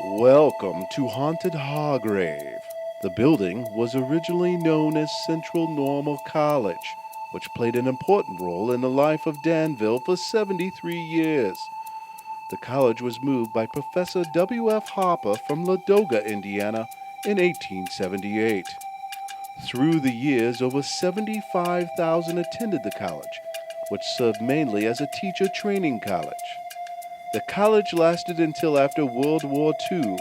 Welcome to Haunted Hargrave. The building was originally known as Central Normal College, which played an important role in the life of Danville for 73 years. The college was moved by Professor W.F. Harper from Ladoga, Indiana in 1878. Through the years, over 75,000 attended the college, which served mainly as a teacher training college. The college lasted until after World War II,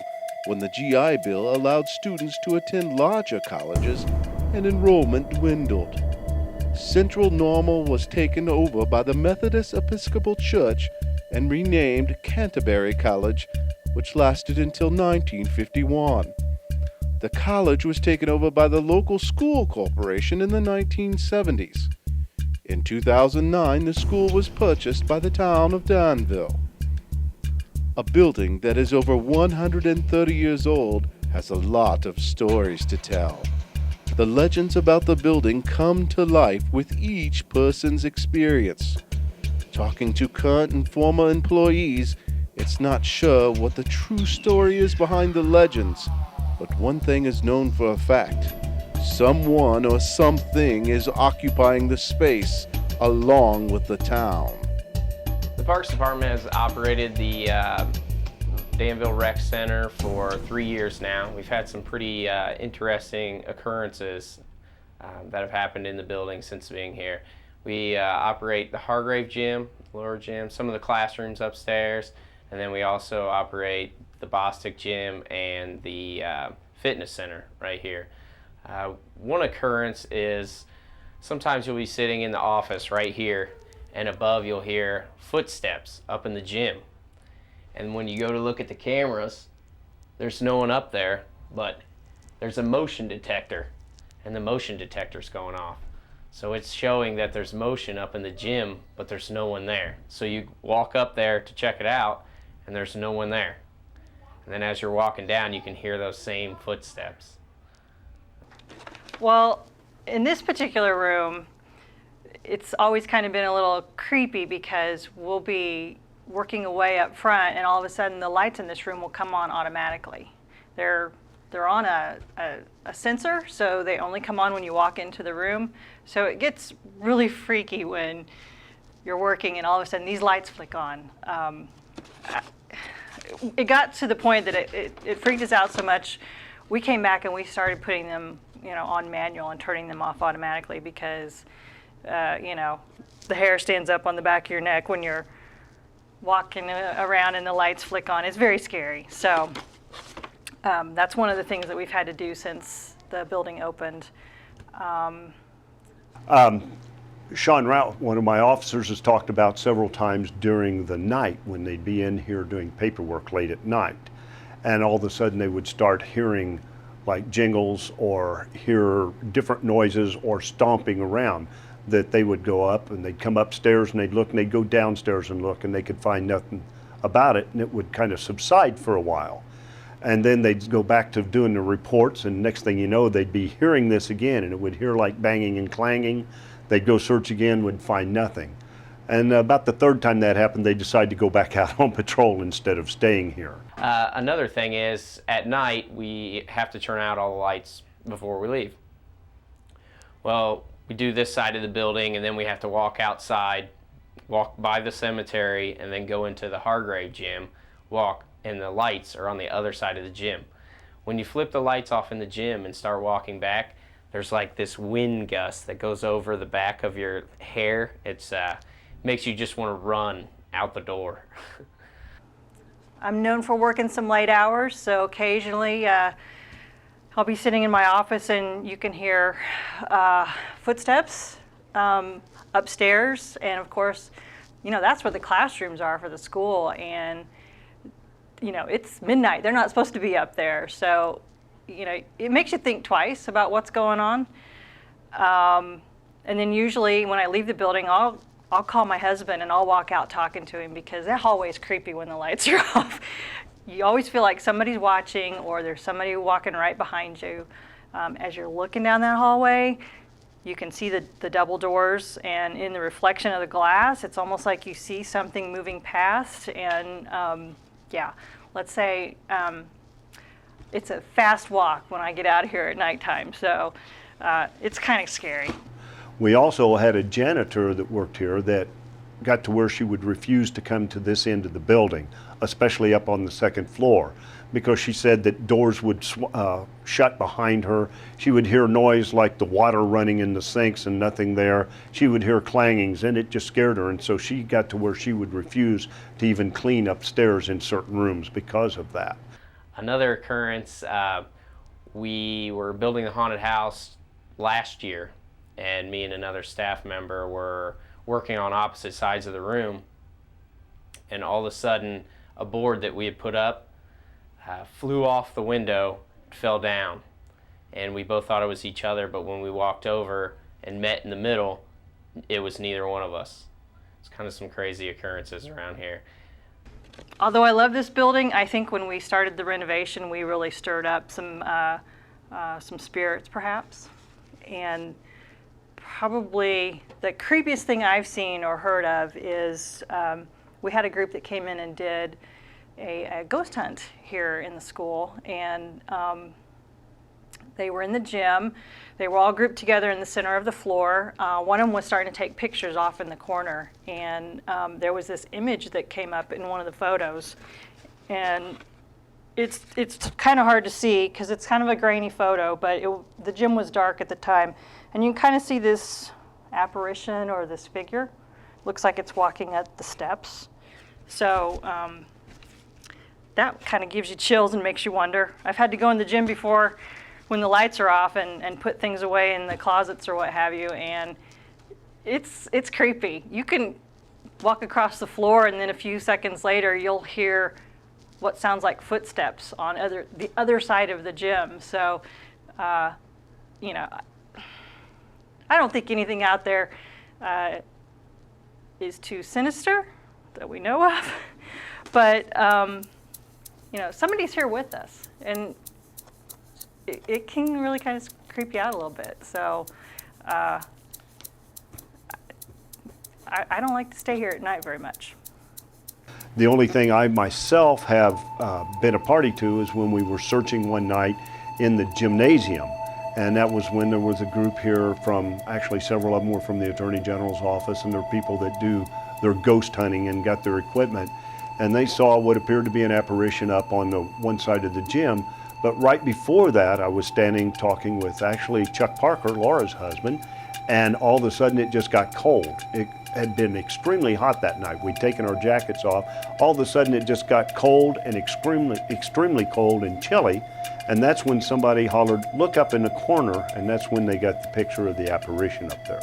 when the GI Bill allowed students to attend larger colleges and enrollment dwindled. Central Normal was taken over by the Methodist Episcopal Church and renamed Canterbury College, which lasted until 1951. The college was taken over by the local school corporation in the 1970s. In 2009, the school was purchased by the town of Danville. A building that is over 130 years old has a lot of stories to tell. The legends about the building come to life with each person's experience. Talking to current and former employees, it's not sure what the true story is behind the legends, but one thing is known for a fact. Someone or something is occupying the space along with the town. The Parks Department has operated the Danville Rec Center for 3 years now. We've had some pretty interesting occurrences that have happened in the building since being here. We operate the Hargrave Gym, lower gym, some of the classrooms upstairs, and then we also operate the Bostic Gym and the fitness center right here. One occurrence is sometimes you'll be sitting in the office right here, and above you'll hear footsteps up in the gym. And when you go to look at the cameras, there's no one up there, but there's a motion detector, and the motion detector's going off. So it's showing that there's motion up in the gym, but there's no one there. So you walk up there to check it out, and there's no one there. And then as you're walking down, you can hear those same footsteps. Well, in this particular room, it's always kind of been a little creepy because we'll be working away up front and all of a sudden the lights in this room will come on automatically. They're on a sensor, so they only come on when you walk into the room. So it gets really freaky when you're working and all of a sudden these lights flick on. It got to the point that it freaked us out so much, we came back and we started putting them on manual and turning them off automatically because the hair stands up on the back of your neck when you're walking around and the lights flick on. It's very scary. So that's one of the things that we've had to do since the building opened. Sean Rout, one of my officers, has talked about several times during the night when they'd be in here doing paperwork late at night, and all of a sudden they would start hearing like jingles or hear different noises or stomping around, that they would go up and they'd come upstairs and they'd look and they'd go downstairs and look and they could find nothing about it, and it would kind of subside for a while. And then they'd go back to doing the reports, and next thing you know, they'd be hearing this again, and it would hear like banging and clanging. They'd go search again, would find nothing. And about the third time that happened, they decided to go back out on patrol instead of staying here. Another thing is, at night, we have to turn out all the lights before we leave. Well, we do this side of the building, and then we have to walk outside, walk by the cemetery, and then go into the Hargrave Gym, walk, and the lights are on the other side of the gym. When you flip the lights off in the gym and start walking back, there's like this wind gust that goes over the back of your hair. It's makes you just want to run out the door. I'm known for working some late hours, so occasionally I'll be sitting in my office and you can hear footsteps upstairs, and of course, that's where the classrooms are for the school, and it's midnight. They're not supposed to be up there, so it makes you think twice about what's going on. And then usually when I leave the building, I'll call my husband and I'll walk out talking to him because that hallway is creepy when the lights are off. You always feel like somebody's watching or there's somebody walking right behind you. As you're looking down that hallway, you can see the double doors, and in the reflection of the glass, it's almost like you see something moving past. And yeah, let's say it's a fast walk when I get out of here at nighttime. So it's kind of scary. We also had a janitor that worked here that got to where she would refuse to come to this end of the building, especially up on the second floor, because she said that doors would shut behind her. She would hear noise like the water running in the sinks and nothing there. She would hear clangings, and it just scared her, and so she got to where she would refuse to even clean upstairs in certain rooms because of that. Another occurrence, we were building the haunted house last year, and me and another staff member were working on opposite sides of the room, and all of a sudden a board that we had put up flew off the window, fell down, and we both thought it was each other, but when we walked over and met in the middle, it was neither one of us. It's kind of some crazy occurrences around here. Although I love this building, I think when we started the renovation, we really stirred up some spirits, perhaps. And probably the creepiest thing I've seen or heard of is we had a group that came in and did a ghost hunt here in the school, and they were in the gym. They were all grouped together in the center of the floor. One of them was starting to take pictures off in the corner, and there was this image that came up in one of the photos, and it's kind of hard to see because it's kind of a grainy photo, but the gym was dark at the time, and you can kind of see this apparition or this figure. Looks like it's walking up the steps. So that kind of gives you chills and makes you wonder. I've had to go in the gym before when the lights are off and put things away in the closets or what have you, and it's creepy. You can walk across the floor, and then a few seconds later you'll hear what sounds like footsteps on the other side of the gym. So, you know, I don't think anything out there is too sinister that we know of, but you know, somebody's here with us, and it can really kind of creep you out a little bit. So I don't like to stay here at night very much. The only thing I myself have been a party to is when we were searching one night in the gymnasium. And that was when there was a group here from, actually several of them were from the Attorney General's office, and there are people that do their ghost hunting and got their equipment. And they saw what appeared to be an apparition up on the one side of the gym. But right before that, I was standing talking with actually Chuck Parker, Laura's husband, and all of a sudden it just got cold. It had been extremely hot that night. We'd taken our jackets off. All of a sudden it just got cold and extremely cold and chilly. And that's when somebody hollered, "Look up in the corner," and that's when they got the picture of the apparition up there.